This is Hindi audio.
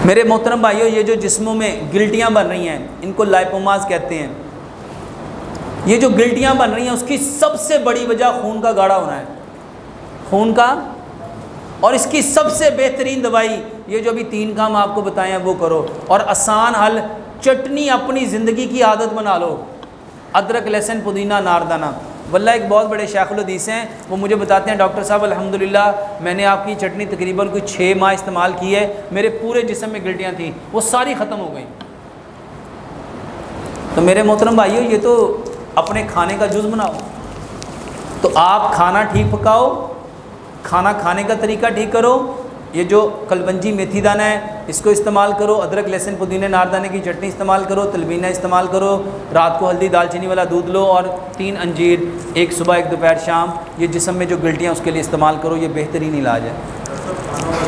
मेरे मोहतरम भाइयों, ये जो जिस्मों में गिल्टियाँ बन रही हैं इनको लाइपोमास कहते हैं। ये जो गिल्टियाँ बन रही हैं उसकी सबसे बड़ी वजह खून का गाढ़ा होना है, खून का। और इसकी सबसे बेहतरीन दवाई ये जो अभी 3 काम आपको बताए हैं वो करो। और आसान हल, चटनी अपनी ज़िंदगी की आदत बना लो। अदरक, लहसुन, पुदीना, नारदाना। वल्ला एक बहुत बड़े शेखुल हदीस हैं, वो मुझे बताते हैं, डॉक्टर साहब अल्हम्दुलिल्लाह मैंने आपकी चटनी तकरीबन कोई 6 माह इस्तेमाल की है, मेरे पूरे जिस्म में गिल्टियाँ थीं वो सारी ख़त्म हो गई। तो मेरे मोहतरम भाइयों, ये तो अपने खाने का जुज़ बनाओ। तो आप खाना ठीक पकाओ, खाना खाने का तरीका ठीक करो। ये जो कलबंजी मेथी दाना है इसको इस्तेमाल करो, अदरक, लहसुन, पुदीने, नारदाने की चटनी इस्तेमाल करो, तलबीना इस्तेमाल करो, रात को हल्दी दालचीनी वाला दूध लो और 3 अंजीर, एक सुबह एक दोपहर शाम, ये जिस्म में जो गिल्टियाँ उसके लिए इस्तेमाल करो। ये बेहतरीन इलाज है।